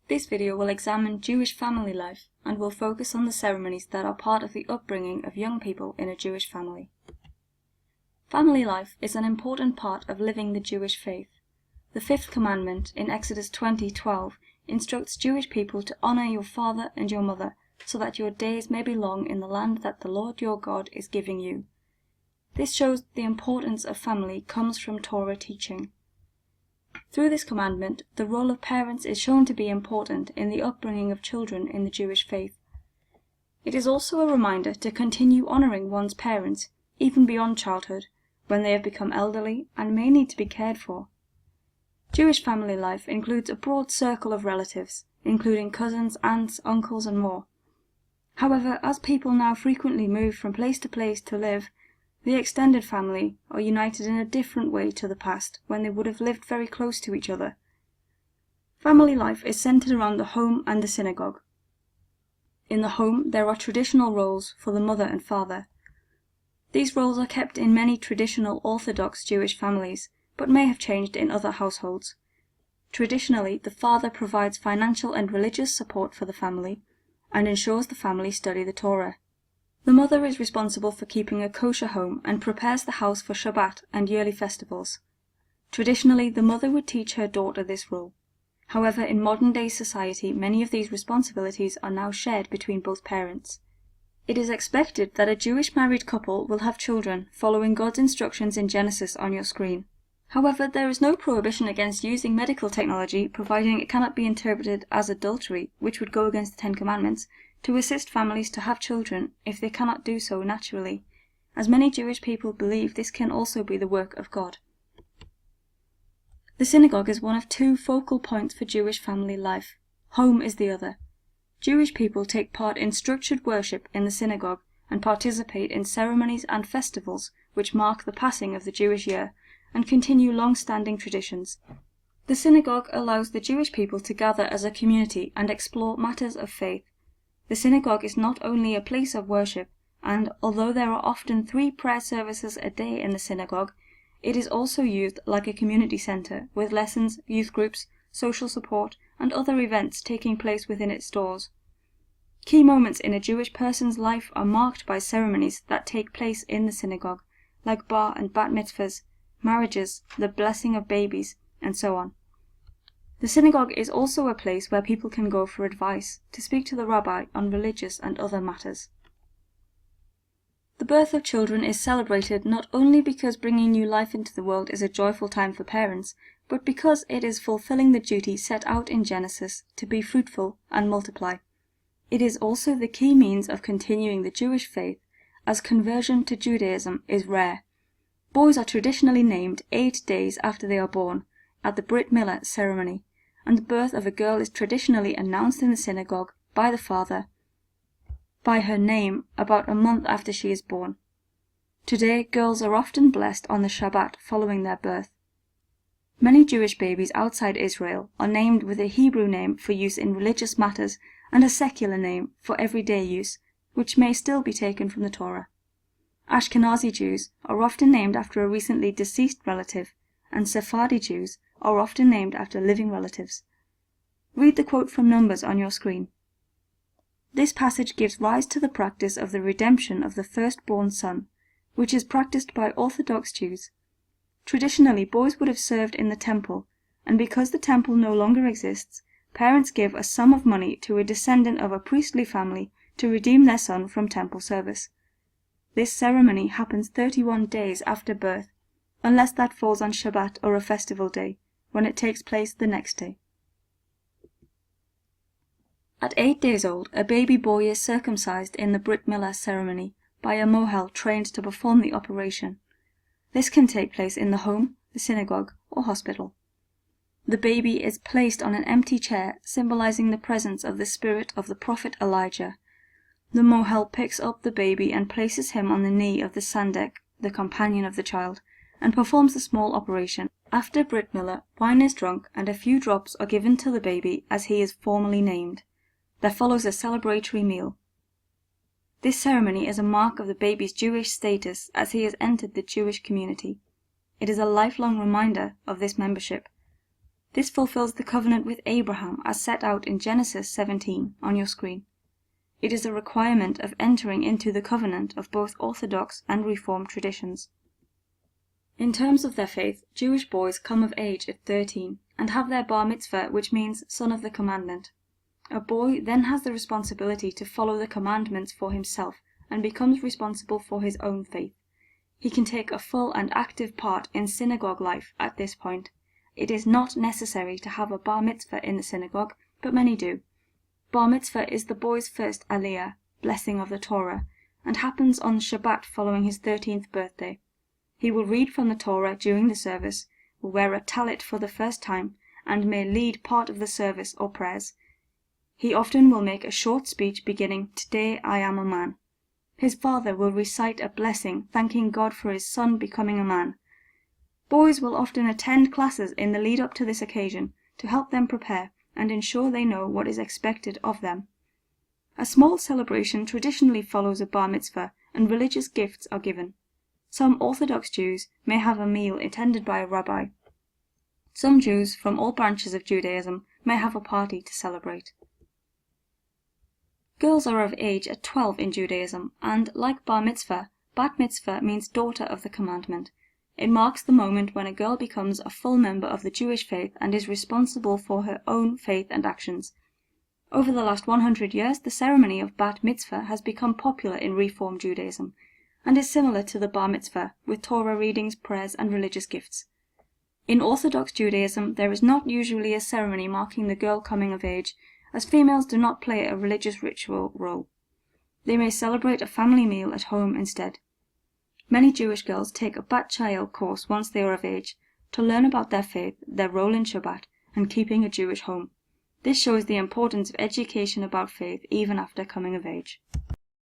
This video will examine Jewish family life and will focus on the ceremonies that are part of the upbringing of young people in a Jewish family. Family life is an important part of living the Jewish faith. The fifth commandment in Exodus 20:12 instructs Jewish people to honor your father and your mother, so that your days may be long in the land that the Lord your God is giving you. This shows the importance of family comes from Torah teaching. Through this commandment, the role of parents is shown to be important in the upbringing of children in the Jewish faith. It is also a reminder to continue honoring one's parents, even beyond childhood, when they have become elderly and may need to be cared for. Jewish family life includes a broad circle of relatives, including cousins, aunts, uncles, and more. However, as people now frequently move from place to place to live, the extended family are united in a different way to the past, when they would have lived very close to each other. Family life is centered around the home and the synagogue. In the home, there are traditional roles for the mother and father. These roles are kept in many traditional Orthodox Jewish families, but may have changed in other households. Traditionally, the father provides financial and religious support for the family, and ensures the family study the Torah. The mother is responsible for keeping a kosher home and prepares the house for Shabbat and yearly festivals. Traditionally, the mother would teach her daughter this role. However, in modern-day society, many of these responsibilities are now shared between both parents. It is expected that a Jewish married couple will have children, following God's instructions in Genesis on your screen. However, there is no prohibition against using medical technology, providing it cannot be interpreted as adultery, which would go against the Ten Commandments, to assist families to have children if they cannot do so naturally, as many Jewish people believe this can also be the work of God. The synagogue is one of two focal points for Jewish family life. Home is the other. Jewish people take part in structured worship in the synagogue and participate in ceremonies and festivals which mark the passing of the Jewish year and continue long-standing traditions. The synagogue allows the Jewish people to gather as a community and explore matters of faith. The synagogue is not only a place of worship, and although there are often 3 prayer services a day in the synagogue, it is also used like a community center with lessons, youth groups, social support, and other events taking place within its doors. Key moments in a Jewish person's life are marked by ceremonies that take place in the synagogue, like bar and bat mitzvahs, marriages, the blessing of babies, and so on. The synagogue is also a place where people can go for advice, to speak to the rabbi on religious and other matters. The birth of children is celebrated not only because bringing new life into the world is a joyful time for parents, but because it is fulfilling the duty set out in Genesis to be fruitful and multiply. It is also the key means of continuing the Jewish faith, as conversion to Judaism is rare. Boys are traditionally named 8 days after they are born, at the Brit Milah ceremony, and the birth of a girl is traditionally announced in the synagogue by the father by her name about a month after she is born. Today, girls are often blessed on the Shabbat following their birth. Many Jewish babies outside Israel are named with a Hebrew name for use in religious matters and a secular name for everyday use, which may still be taken from the Torah. Ashkenazi Jews are often named after a recently deceased relative, and Sephardi Jews are often named after living relatives. Read the quote from Numbers on your screen. This passage gives rise to the practice of the redemption of the firstborn son, which is practiced by Orthodox Jews. Traditionally, boys would have served in the temple, and because the temple no longer exists, parents give a sum of money to a descendant of a priestly family to redeem their son from temple service. This ceremony happens 31 days after birth, unless that falls on Shabbat or a festival day, when it takes place the next day. At 8 days old, a baby boy is circumcised in the Brit Milah ceremony by a mohel trained to perform the operation. This can take place in the home, the synagogue, or hospital. The baby is placed on an empty chair, symbolizing the presence of the spirit of the prophet Elijah. The mohel picks up the baby and places him on the knee of the sandek, the companion of the child, and performs the small operation. After Brit Milah, wine is drunk and a few drops are given to the baby as he is formally named. There follows a celebratory meal. This ceremony is a mark of the baby's Jewish status as he has entered the Jewish community. It is a lifelong reminder of this membership. This fulfills the covenant with Abraham as set out in Genesis 17 on your screen. It is a requirement of entering into the covenant of both Orthodox and Reformed traditions. In terms of their faith, Jewish boys come of age at 13 and have their bar mitzvah, which means son of the commandment. A boy then has the responsibility to follow the commandments for himself and becomes responsible for his own faith. He can take a full and active part in synagogue life at this point. It is not necessary to have a bar mitzvah in the synagogue, but many do. Bar mitzvah is the boy's first aliyah, blessing of the Torah, and happens on Shabbat following his 13th birthday. He will read from the Torah during the service, will wear a talit for the first time, and may lead part of the service or prayers. He often will make a short speech beginning, "Today I am a man." His father will recite a blessing thanking God for his son becoming a man. Boys will often attend classes in the lead up to this occasion to help them prepare and ensure they know what is expected of them. A small celebration traditionally follows a bar mitzvah and religious gifts are given. Some Orthodox Jews may have a meal attended by a rabbi. Some Jews from all branches of Judaism may have a party to celebrate. Girls are of age at 12 in Judaism, and, like bar mitzvah, bat mitzvah means daughter of the commandment. It marks the moment when a girl becomes a full member of the Jewish faith and is responsible for her own faith and actions. Over the last 100 years, the ceremony of bat mitzvah has become popular in Reform Judaism, and is similar to the bar mitzvah, with Torah readings, prayers, and religious gifts. In Orthodox Judaism, there is not usually a ceremony marking the girl coming of age, as females do not play a religious ritual role. They may celebrate a family meal at home instead. Many Jewish girls take a bat chayil course once they are of age, to learn about their faith, their role in Shabbat, and keeping a Jewish home. This shows the importance of education about faith even after coming of age.